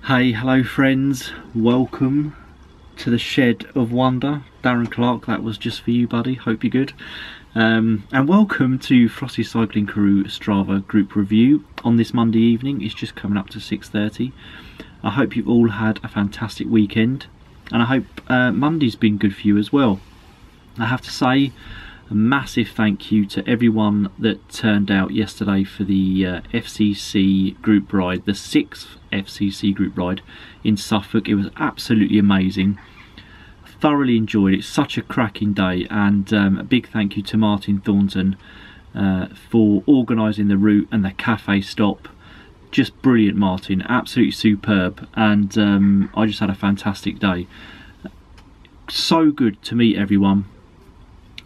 Hey, hello friends, welcome to the Shed of Wonder. Darren Clark, that was just for you, buddy, hope you're good. And welcome to Frosty Cycling Crew Strava Group Review on this Monday evening. It's just coming up to 6:30. I hope you've all had a fantastic weekend, and I hope Monday's been good for you as well. I have to say a massive thank you to everyone that turned out yesterday for the FCC group ride, the 6th FCC group ride in Suffolk. It was absolutely amazing. Thoroughly enjoyed it. Such a cracking day, and a big thank you to Martin Thornton for organising the route and the cafe stop. Just brilliant, Martin, absolutely superb, and I just had a fantastic day. So good to meet everyone.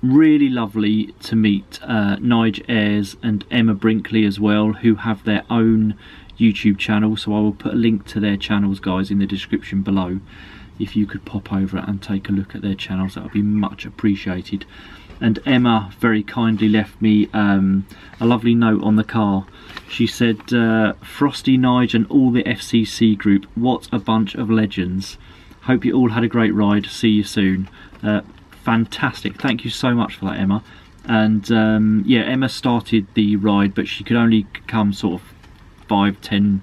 Really lovely to meet Nige Ayres and Emma Brinkley as well, who have their own YouTube channel, so I will put a link to their channels, guys, in the description below. If you could pop over and take a look at their channels, that would be much appreciated. And Emma very kindly left me a lovely note on the car. She said, Frosty, Nige and all the FCC group, what a bunch of legends. Hope you all had a great ride, see you soon. Fantastic, thank you so much for that, Emma. And yeah, Emma started the ride, but she could only come sort of 5-10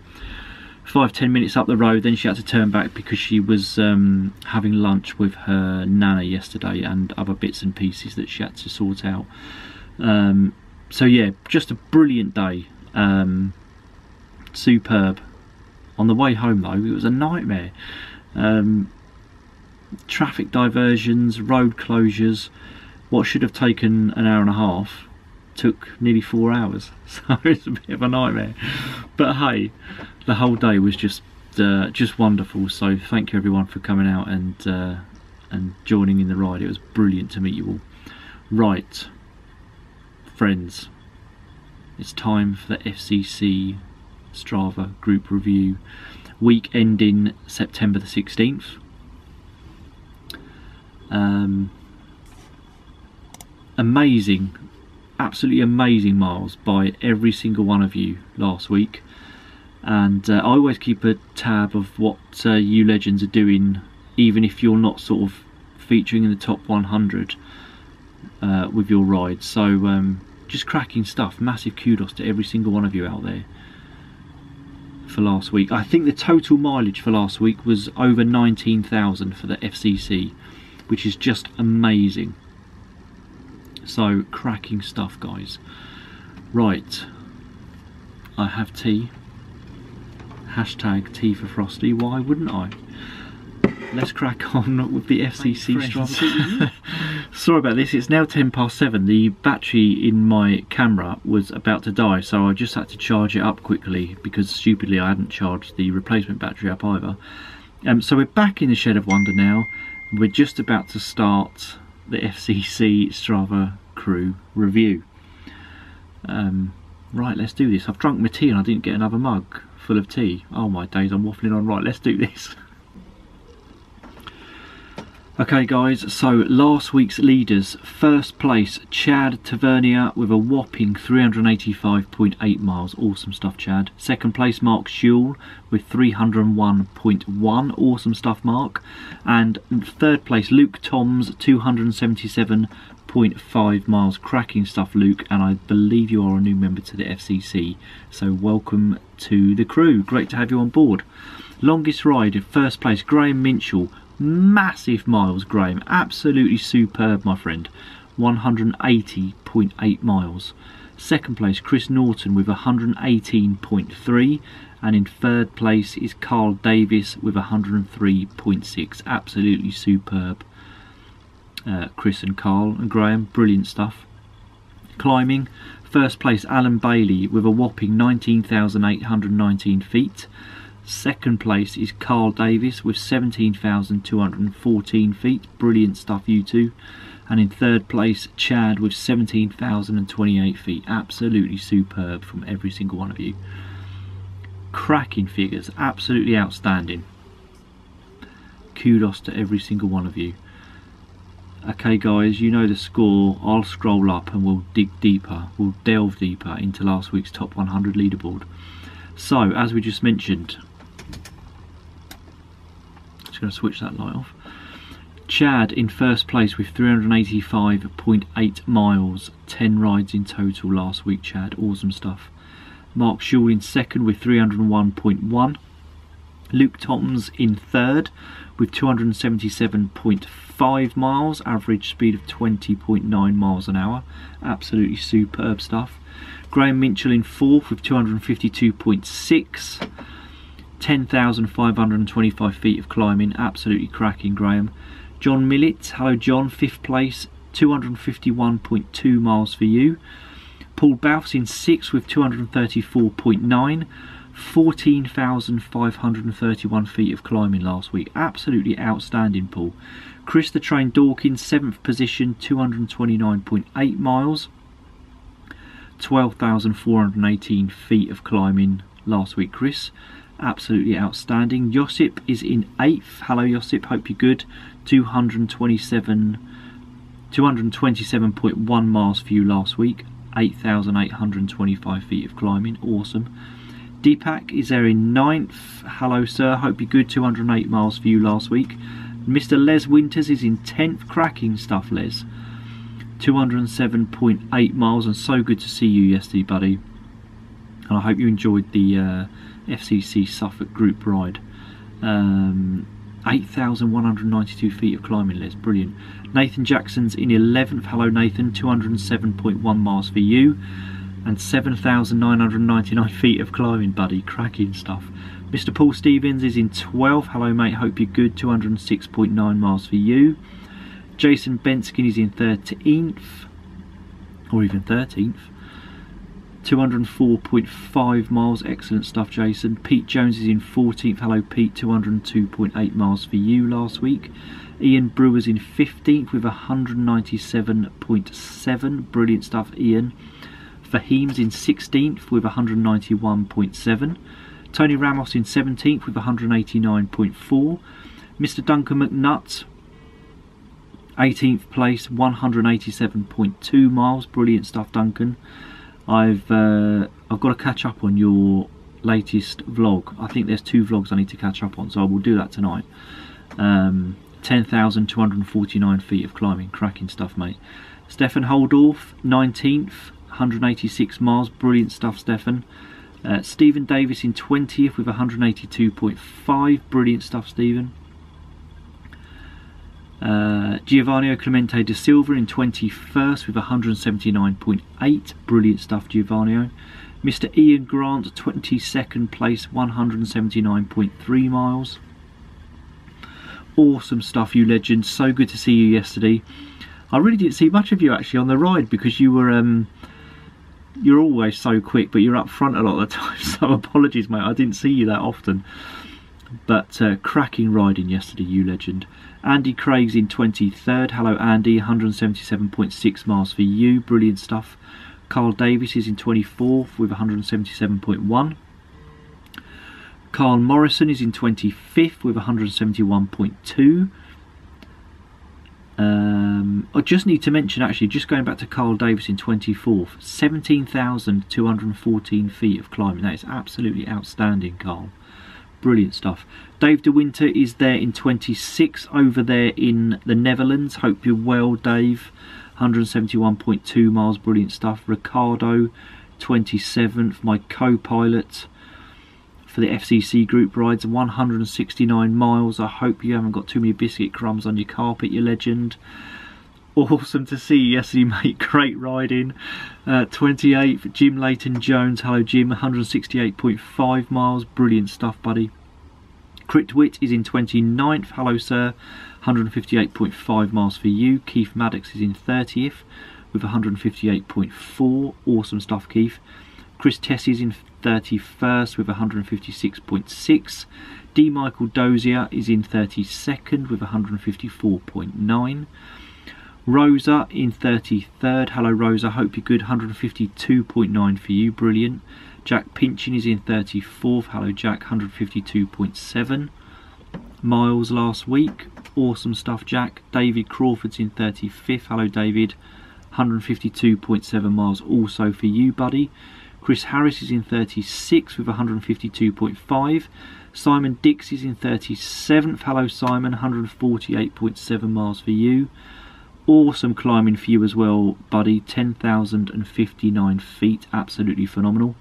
minutes up the road. Then she had to turn back because she was having lunch with her nana yesterday and other bits and pieces that she had to sort out. So yeah, just a brilliant day. Superb. On the way home though, it was a nightmare. Traffic diversions, road closures. What should have taken an hour and a half took nearly 4 hours, so it's a bit of a nightmare. But hey, the whole day was just wonderful. So thank you everyone for coming out and joining in the ride. It was brilliant to meet you all. Right, friends, it's time for the FCC Strava Group Review, week ending September the 16th. Amazing, absolutely amazing miles by every single one of you last week, and I always keep a tab of what you legends are doing, even if you're not sort of featuring in the top 100 with your rides. So just cracking stuff. Massive kudos to every single one of you out there for last week. I think the total mileage for last week was over 19,000 for the FCC, which is just amazing. So cracking stuff, guys. Right, I have tea. Hashtag tea for Frosty, why wouldn't I? Let's crack on with the FCC Strava. Sorry about this, it's now 7:10. The battery in my camera was about to die, so I just had to charge it up quickly because stupidly I hadn't charged the replacement battery up either. So we're back in the Shed of Wonder now. We're just about to start the FCC Strava Crew review. Right, let's do this. I've drunk my tea and I didn't get another mug full of tea. Oh my days, I'm waffling on. Right, let's do this. Okay guys, so last week's leaders. First place, Chad Tavernier with a whopping 385.8 miles. Awesome stuff, Chad. Second place, Mark Schule with 301.1. Awesome stuff, Mark. And third place, Luke Toms, 277.5 miles. Cracking stuff, Luke. And I believe you are a new member to the FCC, so welcome to the crew. Great to have you on board. Longest ride, first place, Graham Minchell. Massive miles, Graham, absolutely superb, my friend. 180.8 miles. Second place, Chris Norton with 118.3, and in third place is Carl Davis with 103.6. Absolutely superb, Chris and Carl and Graham, brilliant stuff. Climbing, first place, Alan Bailey with a whopping 19,819 feet. Second place is Carl Davis with 17,214 feet. Brilliant stuff, you two. And in third place, Chad with 17,028 feet. Absolutely superb from every single one of you. Cracking figures, absolutely outstanding. Kudos to every single one of you. Okay guys, you know the score. I'll scroll up and we'll dig deeper. We'll delve deeper into last week's top 100 leaderboard. So, as we just mentioned, going to switch that light off. Chad in first place with 385.8 miles, 10 rides in total last week, Chad, awesome stuff. Mark Shaw in second with 301.1. Luke Toms in third with 277.5 miles, average speed of 20.9 miles an hour, absolutely superb stuff. Graham Minchell in fourth with 252.6, 10,525 feet of climbing, absolutely cracking, Graham. John Millett, hello John, fifth place, 251.2 miles for you. Paul Bouths in sixth with 234.9, 14,531 feet of climbing last week, absolutely outstanding, Paul. Chris the Train Dawkins, seventh position, 229.8 miles, 12,418 feet of climbing last week, Chris. Absolutely outstanding. Josip is in eighth. Hello Josip, hope you're good. 227.1 miles for you last week. 8,825 feet of climbing. Awesome. Deepak is there in ninth. Hello sir, hope you're good. 208 miles for you last week. Mr. Les Winters is in 10th. Cracking stuff, Les. 207.8 miles, and so good to see you yesterday, buddy. And I hope you enjoyed the FCC Suffolk group ride. 8,192 feet of climbing, Les, brilliant. Nathan Jackson's in 11th. Hello Nathan, 207.1 miles for you, and 7,999 feet of climbing, buddy. Cracking stuff. Mr. Paul Stevens is in 12th. Hello mate, hope you're good. 206.9 miles for you. Jason Benskin is in 13th, or even 13th. 204.5 miles, excellent stuff Jason. Pete Jones is in 14th. Hello Pete, 202.8 miles for you last week. Ian Brewer's in 15th with 197.7, brilliant stuff Ian. Fahim's in 16th with 191.7. Tony Ramos in 17th with 189.4. Mr. Duncan McNutt, 18th place, 187.2 miles, brilliant stuff Duncan. I've got to catch up on your latest vlog. I think there's 2 vlogs I need to catch up on, so I will do that tonight. 10,249 feet of climbing, cracking stuff mate. Stefan Holdorf, 19th, 186 miles, brilliant stuff Stefan. Stephen Davis in 20th with 182.5, brilliant stuff Stephen. Giovanni Clemente da Silva in 21st with 179.8, brilliant stuff Giovanni. Mr. Ian Grant, 22nd place, 179.3 miles. Awesome stuff you legend, so good to see you yesterday. I really didn't see much of you actually on the ride because you were you're always so quick, but you're up front a lot of the time, so apologies mate, I didn't see you that often. But cracking riding yesterday, you legend. Andy Craig's in 23rd. Hello Andy, 177.6 miles for you, brilliant stuff. Carl Davis is in 24th with 177.1. Carl Morrison is in 25th with 171.2. I just need to mention actually, just going back to Carl Davis in 24th, 17,214 feet of climbing. That is absolutely outstanding, Carl. Brilliant stuff. Dave De Winter is there in 26th over there in the Netherlands. Hope you're well, Dave. 171.2 miles, brilliant stuff. Ricardo, 27th, my co-pilot for the FCC group rides, 169 miles. I hope you haven't got too many biscuit crumbs on your carpet, you legend. Awesome to see you yesterday, mate. Great riding. 28th, Jim Leighton Jones. Hello, Jim. 168.5 miles. Brilliant stuff, buddy. Critwit is in 29th. Hello, sir. 158.5 miles for you. Keith Maddox is in 30th with 158.4. Awesome stuff, Keith. Chris Tessie is in 31st with 156.6. D. Michael Dozier is in 32nd with 154.9. Rosa in 33rd. Hello Rosa, hope you're good. 152.9 for you, brilliant. Jack Pinchin is in 34th. Hello Jack, 152.7 miles last week. Awesome stuff Jack. David Crawford's in 35th. Hello David, 152.7 miles also for you, buddy. Chris Harris is in 36th with 152.5. Simon Dix is in 37th. Hello Simon, 148.7 miles for you. Awesome climbing for you as well, buddy. 10,059 feet, absolutely phenomenal.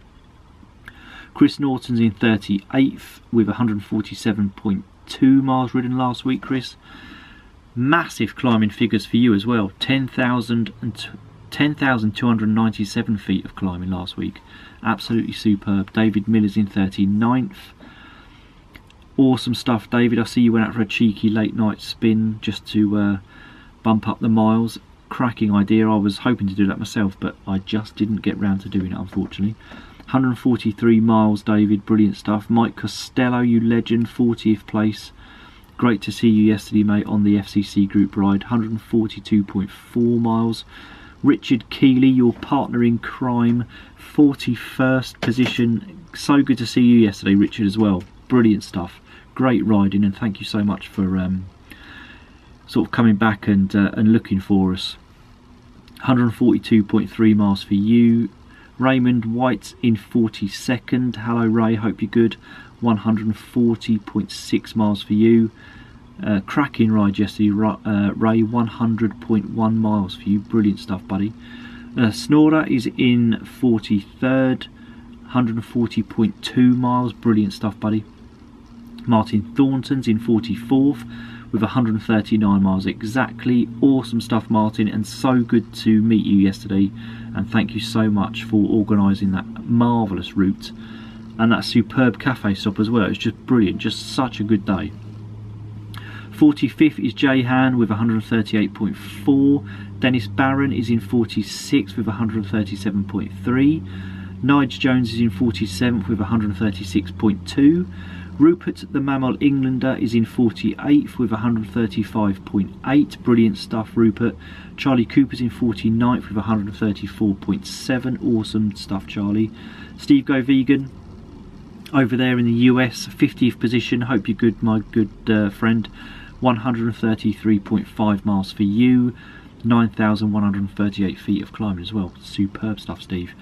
Chris Norton's in 38th with 147.2 miles ridden last week, Chris. Massive climbing figures for you as well. 10,297 feet of climbing last week. Absolutely superb. David Miller's in 39th. Awesome stuff, David. I see you went out for a cheeky late night spin just to bump up the miles. Cracking idea. I was hoping to do that myself, but I just didn't get round to doing it, unfortunately. 143 miles, David. Brilliant stuff. Mike Costello, you legend, 40th place. Great to see you yesterday, mate, on the FCC Group ride. 142.4 miles. Richard Keeley, your partner in crime, 41st position. So good to see you yesterday, Richard, as well. Brilliant stuff. Great riding, and thank you so much for sort of coming back and looking for us. 142.3 miles for you. Raymond White in 42nd. Hello Ray, hope you're good. 140.6 miles for you. Cracking ride yesterday, Ray. 100.1 miles for you. Brilliant stuff, buddy. Snorder is in 43rd. 140.2 miles. Brilliant stuff, buddy. Martin Thornton's in 44th with 139 miles exactly. Awesome stuff, Martin, and so good to meet you yesterday, and thank you so much for organising that marvellous route and that superb cafe stop as well. It's just brilliant, just such a good day. 45th is Jayhan with 138.4. Dennis Barron is in 46th with 137.3. Nigel Jones is in 47th with 136.2. Rupert the Mammal Englander is in 48th with 135.8. Brilliant stuff, Rupert. Charlie Cooper's in 49th with 134.7. Awesome stuff, Charlie. Steve Go Vegan over there in the US, 50th position. Hope you're good, my good friend. 133.5 miles for you. 9,138 feet of climbing as well. Superb stuff, Steve.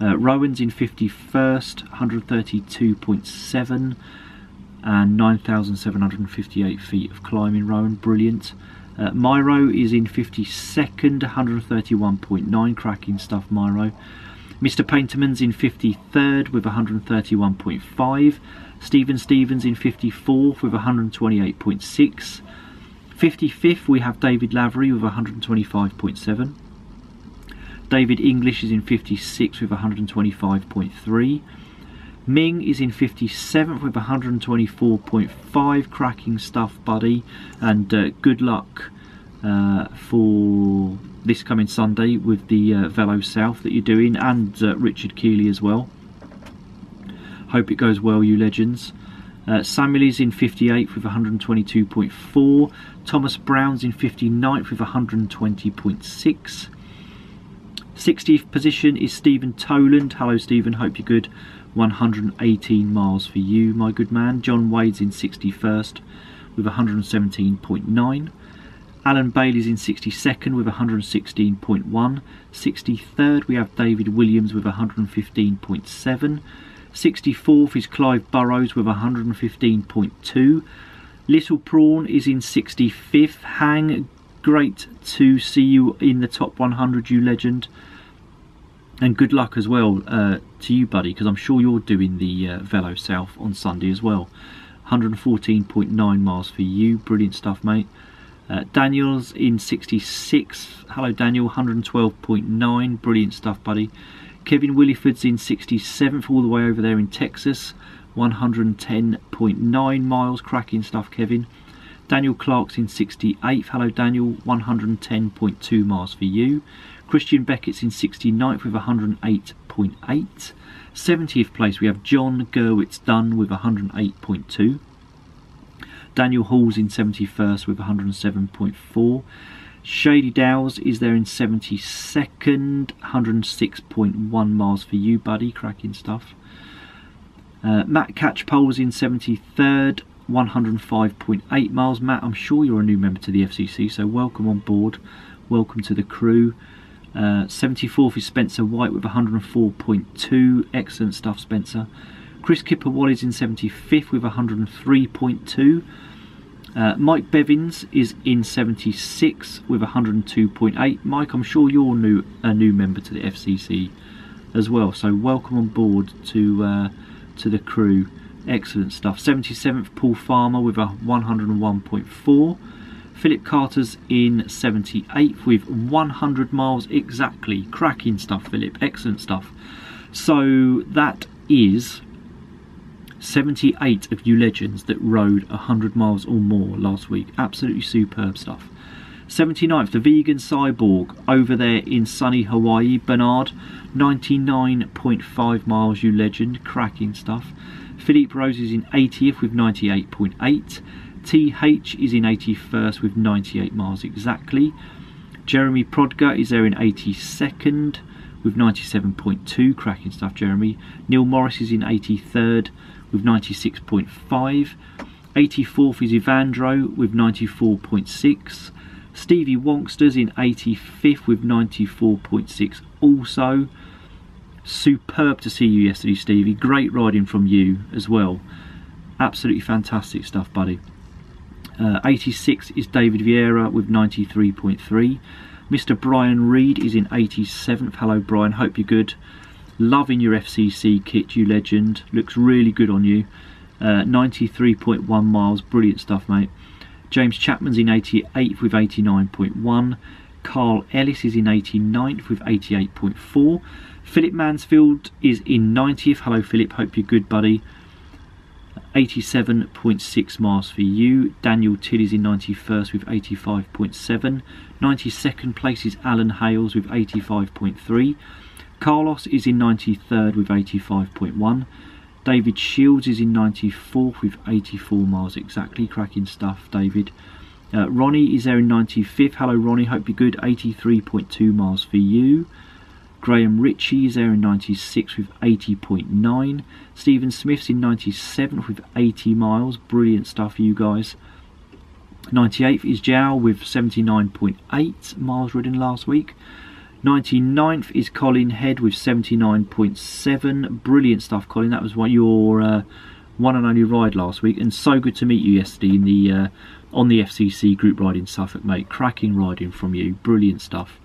Rowan's in 51st, 132.7, and 9,758 feet of climbing, Rowan. Brilliant. Myro is in 52nd, 131.9. Cracking stuff, Myro. Mr. Painterman's in 53rd with 131.5. Stephen Stevens in 54th with 128.6. 55th we have David Lavery with 125.7. David English is in 56th with 125.3. Ming is in 57th with 124.5. Cracking stuff, buddy, and good luck for this coming Sunday with the Velo South that you're doing, and Richard Keeley as well. Hope it goes well, you legends. Samuel is in 58th with 122.4. Thomas Brown's in 59th with 120.6. 60th position is Stephen Toland. Hello Stephen, hope you're good. 118 miles for you, my good man. John Wade's in 61st with 117.9. Alan Bailey's in 62nd with 116.1. 63rd we have David Williams with 115.7. 64th is Clive Burrows with 115.2. Little Prawn is in 65th. Hang, great to see you in the top 100, you legend. And good luck as well to you, buddy, because I'm sure you're doing the Velo South on Sunday as well. 114.9 miles for you. Brilliant stuff, mate. Daniel's in 66. Hello, Daniel. 112.9. Brilliant stuff, buddy. Kevin Williford's in 67th, all the way over there in Texas. 110.9 miles. Cracking stuff, Kevin. Daniel Clark's in 68th. Hello, Daniel. 110.2 miles for you. Christian Beckett's in 69th with 108.8. 70th place we have John Gerwitz Dunn with 108.2. Daniel Hall's in 71st with 107.4. Shady Dowles is there in 72nd, 106.1 miles for you, buddy. Cracking stuff. Matt Catchpole's in 73rd, 105.8 miles. Matt, I'm sure you're a new member to the FCC, so welcome on board. Welcome to the crew. 74th is Spencer White with 104.2. Excellent stuff, Spencer. Chris Kipper-Wallis in 75th with 103.2. Mike Bevins is in 76 with 102.8. Mike, I'm sure you're a new member to the FCC as well, so welcome on board to the crew. Excellent stuff. 77th, Paul Farmer with a 101.4. Philip Carter's in 78th with 100 miles exactly. Cracking stuff, Philip. Excellent stuff. So that is 78 of you legends that rode 100 miles or more last week. Absolutely superb stuff. 79th, the vegan cyborg over there in sunny Hawaii, Bernard, 99.5 miles, you legend. Cracking stuff. Philippe Rose is in 80th with 98.8. TH is in 81st with 98 miles exactly. Jeremy Prodger is there in 82nd with 97.2. Cracking stuff, Jeremy. Neil Morris is in 83rd with 96.5. 84th is Evandro with 94.6. Stevie Wonksters in 85th with 94.6 also. Superb to see you yesterday, Stevie. Great riding from you as well. Absolutely fantastic stuff, buddy. 86 is David Vieira with 93.3. Mr. Brian Reed is in 87th. Hello, Brian. Hope you're good. Loving your FCC kit, you legend. Looks really good on you. 93.1 miles. Brilliant stuff, mate. James Chapman's in 88th with 89.1. Carl Ellis is in 89th with 88.4. Philip Mansfield is in 90th. Hello, Philip. Hope you're good, buddy. 87.6 miles for you. Daniel Till is in 91st with 85.7. 92nd place is Alan Hales with 85.3. Carlos is in 93rd with 85.1. David Shields is in 94th with 84 miles exactly. Cracking stuff, David. Ronnie is there in 95th. Hello, Ronnie. Hope you're good. 83.2 miles for you. Graham Ritchie is there in 96 with 80.9. Stephen Smith's in 97th with 80 miles. Brilliant stuff for you guys. 98th is Jow with 79.8 miles ridden last week. 99th is Colin Head with 79.7. Brilliant stuff, Colin. That was your one and only ride last week, and so good to meet you yesterday in the on the FCC group ride in Suffolk, mate. Cracking riding from you. Brilliant stuff.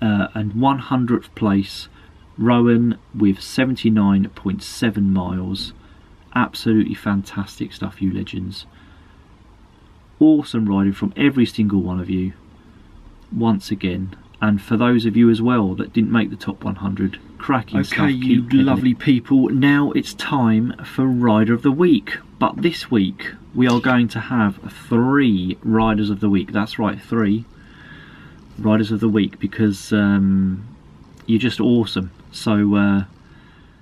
And 100th place, Rowan with 79.7 miles. Absolutely fantastic stuff, you legends. Awesome riding from every single one of you once again, and for those of you as well that didn't make the top 100, cracking stuff. Okay, you lovely people, now it's time for Rider of the Week. But this week we are going to have 3 Riders of the Week. That's right, 3 Riders of the Week, because you're just awesome. So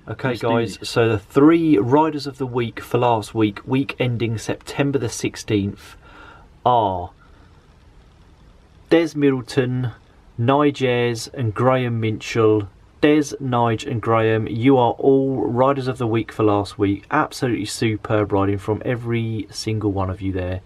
okay guys, so the 3 Riders of the Week for last week, week ending September the 16th, are Des Middleton, Nige and Graham Minchell. Des, Nige and Graham, you are all Riders of the Week for last week. Absolutely superb riding from every single one of you there.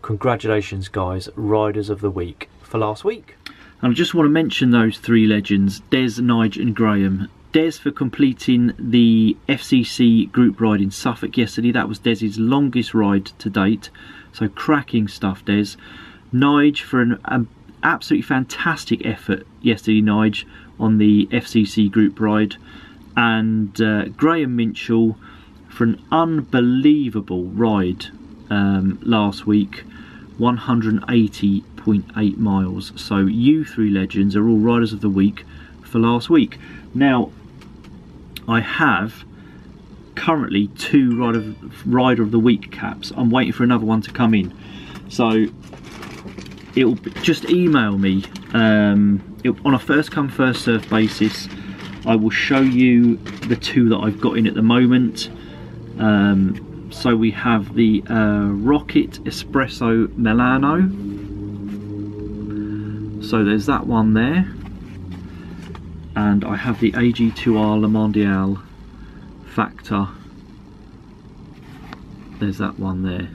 Congratulations guys, Riders of the Week for last week. And I just want to mention those 3 legends, Des, Nige and Graham. Des for completing the FCC group ride in Suffolk yesterday. That was Des's longest ride to date. So cracking stuff, Des. Nige for an absolutely fantastic effort yesterday, Nige, on the FCC group ride. And Graham Minchell for an unbelievable ride last week, 180.8 miles. So you 3 legends are all Riders of the Week for last week. Now, I have currently 2 Rider of the Week caps. I'm waiting for another one to come in. So it'll just email me on a first come first served basis. I will show you the 2 that I've got in at the moment. So we have the Rocket Espresso Milano. So there's that one there. And I have the AG2R Le Mondial Factor. There's that one there.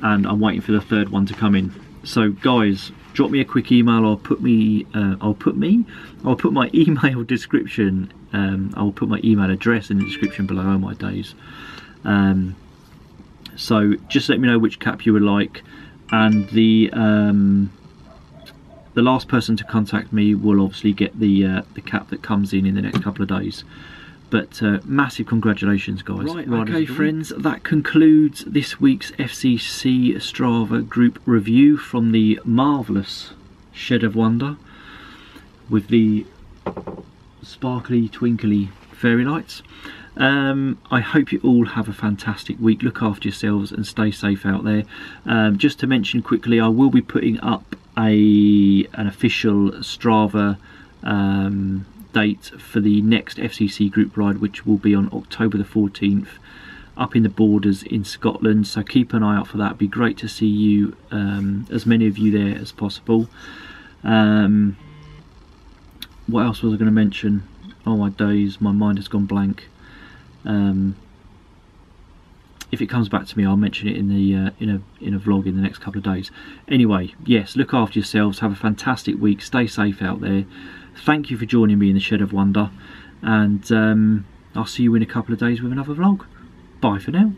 And I'm waiting for the 3rd one to come in. So guys, drop me a quick email. I'll put my email description. I'll put my email address in the description below. Oh my days. So just let me know which cap you would like, and the last person to contact me will obviously get the cap that comes in the next couple of days. But massive congratulations, guys. Right, okay friends, that concludes this week's FCC Strava Group review from the marvellous Shed of Wonder with the sparkly twinkly fairy lights. I hope you all have a fantastic week. Look after yourselves and stay safe out there. Just to mention quickly, I will be putting up an official Strava date for the next FCC group ride, which will be on October the 14th up in the Borders in Scotland, so keep an eye out for that. It'd be great to see you, as many of you there as possible. What else was I going to mention? Oh my days, my mind has gone blank. If it comes back to me, I'll mention it in the in a vlog in the next couple of days. Anyway, yes, look after yourselves, have a fantastic week, stay safe out there. Thank you for joining me in the Shed of Wonder, and I'll see you in a couple of days with another vlog. Bye for now.